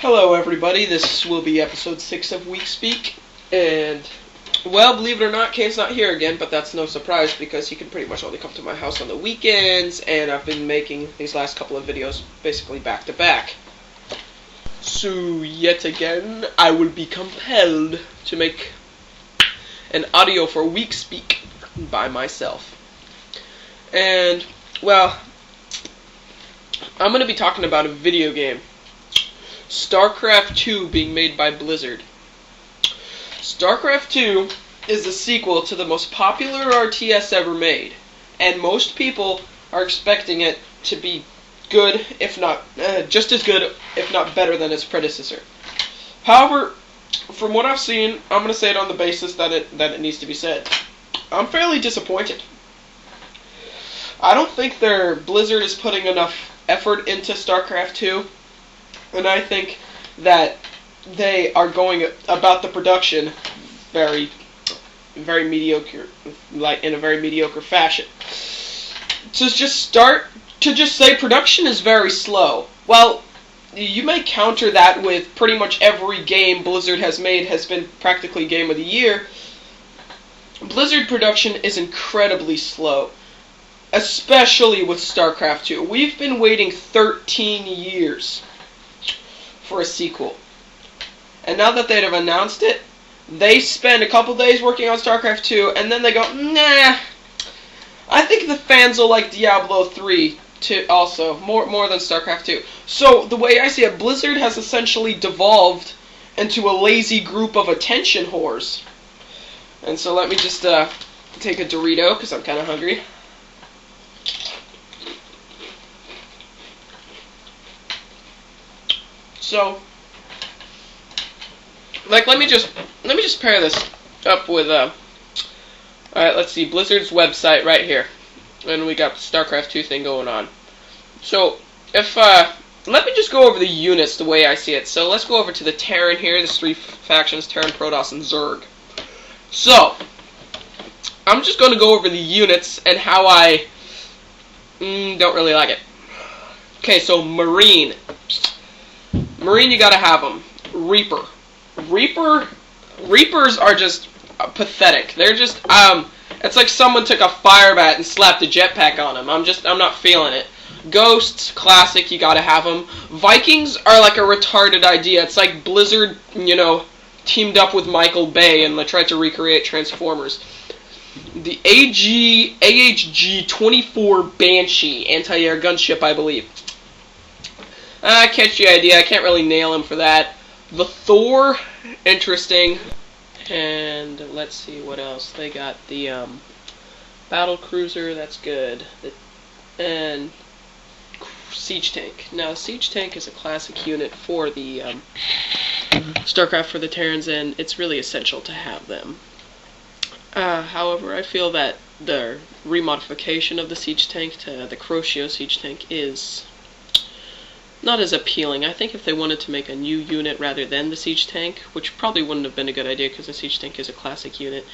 Hello everybody, this will be episode 6 of Wiikspeak, and, well, believe it or not, Kane's not here again, but that's no surprise because he can pretty much only come to my house on the weekends, and I've been making these last couple of videos basically back to back. So, yet again, I will be compelled to make an audio for Wiikspeak by myself. And, well, I'm going to be talking about a video game. StarCraft 2 being made by Blizzard. StarCraft 2 is the sequel to the most popular RTS ever made, and most people are expecting it to be good, if not just as good, if not better than its predecessor. However, from what I've seen, I'm going to say it on the basis that it needs to be said. I'm fairly disappointed. I don't think Blizzard is putting enough effort into StarCraft 2. And I think that they are going about the production very mediocre, like in a very mediocre fashion. To just say production is very slow. Well, you may counter that with pretty much every game Blizzard has made has been practically Game of the Year. Blizzard production is incredibly slow, especially with StarCraft 2. We've been waiting 13 years for a sequel. And now that they've announced it, they spend a couple days working on StarCraft 2, and then they go, nah, I think the fans will like Diablo 3 also, more than StarCraft 2. So, the way I see it, Blizzard has essentially devolved into a lazy group of attention whores. And so let me just take a Dorito, because I'm kind of hungry. So, like, let me just pair this up with, alright, let's see, Blizzard's website right here. And we got the StarCraft 2 thing going on. So, let me just go over the units the way I see it. So, let's go over to the Terran here, there's three factions, Terran, Protoss, and Zerg. So, I'm just going to go over the units and how I don't really like it. Okay, so, Marine, you gotta have them. Reapers are just pathetic. They're just, it's like someone took a fire bat and slapped a jetpack on them. I'm not feeling it. Ghosts, classic, you gotta have them. Vikings are like a retarded idea. It's like Blizzard, teamed up with Michael Bay and tried to recreate Transformers. The AHG-24 Banshee, anti-air gunship, I believe. Catchy idea. I can't really nail him for that. The Thor, interesting. And let's see what else. They got the battle cruiser. That's good. And siege tank. Now, siege tank is a classic unit for the StarCraft for the Terrans, and it's really essential to have them. However, I feel that the remodification of the siege tank to the Croceo siege tank is not as appealing. I think if they wanted to make a new unit rather than the siege tank, which probably wouldn't have been a good idea because the siege tank is a classic unit,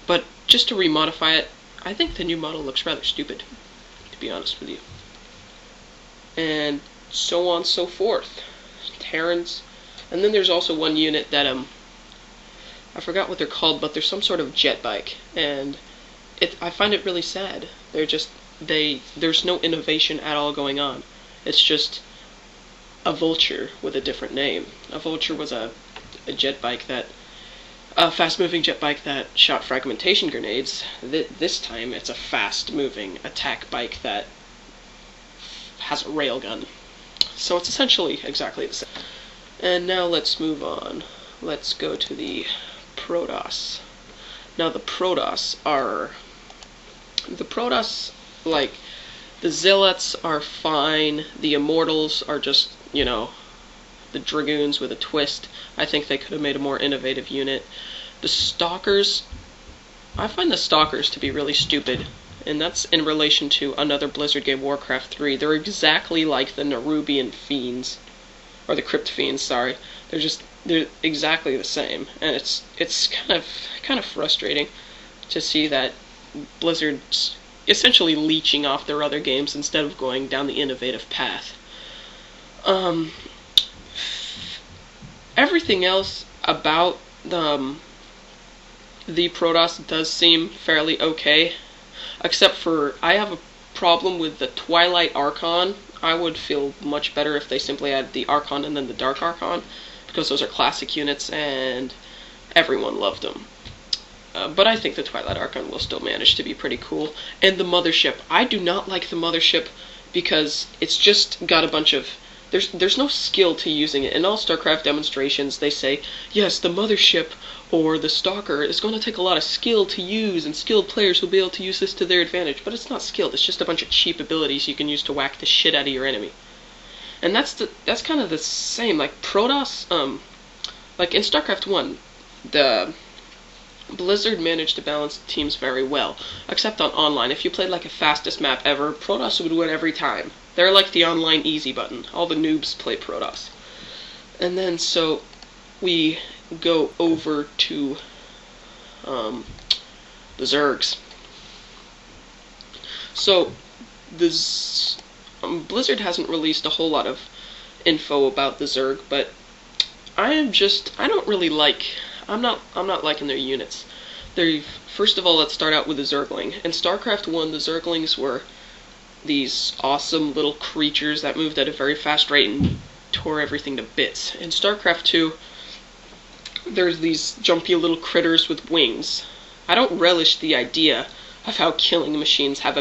but just to remodify it, I think the new model looks rather stupid, to be honest with you. And so on and so forth. Terrans. And then there's also one unit that, I forgot what they're called, but there's some sort of jet bike, and I find it really sad. There's no innovation at all going on. It's just a vulture with a different name. A vulture was a jet bike a fast-moving jet bike that shot fragmentation grenades. This time it's a fast-moving attack bike that has a railgun. So it's essentially exactly the same. And now let's move on. Let's go to the Protoss. Now the Protoss, like, the Zealots are fine. The Immortals are just, the Dragoons with a twist. I think they could have made a more innovative unit. The Stalkers, I find the Stalkers to be really stupid. And that's in relation to another Blizzard game, Warcraft 3. They're exactly like the Nerubian Fiends. Or the Crypt Fiends, sorry. They're exactly the same. And it's kind of frustrating to see that Blizzard's essentially leeching off their other games instead of going down the innovative path. everything else about the Protoss does seem fairly okay, except for I have a problem with the Twilight Archon. I would feel much better if they simply had the Archon and then the Dark Archon, because those are classic units and everyone loved them. But I think the Twilight Archon will still manage to be pretty cool. And the Mothership. I do not like the Mothership because it's just got a bunch of... There's no skill to using it. In all StarCraft demonstrations, they say, yes, the Mothership or the Stalker is going to take a lot of skill to use, and skilled players will be able to use this to their advantage. But it's not skilled. It's just a bunch of cheap abilities you can use to whack the shit out of your enemy. And that's kind of the same. Like Protoss, like in StarCraft 1, the Blizzard managed to balance teams very well, except on online. If you played like a fastest map ever, Protoss would win every time. They're like the online easy button. All the noobs play Protoss. And then so we go over to the Zergs. So Blizzard hasn't released a whole lot of info about the Zerg, but I'm not liking their units. First of all, let's start out with the Zergling. In StarCraft 1, the Zerglings were these awesome little creatures that moved at a very fast rate and tore everything to bits. In StarCraft 2, there's these jumpy little critters with wings. I don't relish the idea of how killing machines have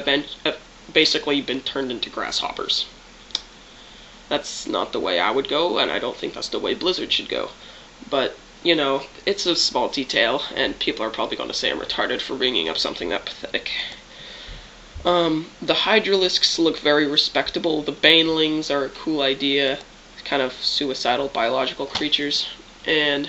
basically been turned into grasshoppers. That's not the way I would go, and I don't think that's the way Blizzard should go. But, you know, it's a small detail, and people are probably going to say I'm retarded for bringing up something that pathetic. The Hydralisks look very respectable. The Banelings are a cool idea. Kind of suicidal biological creatures. And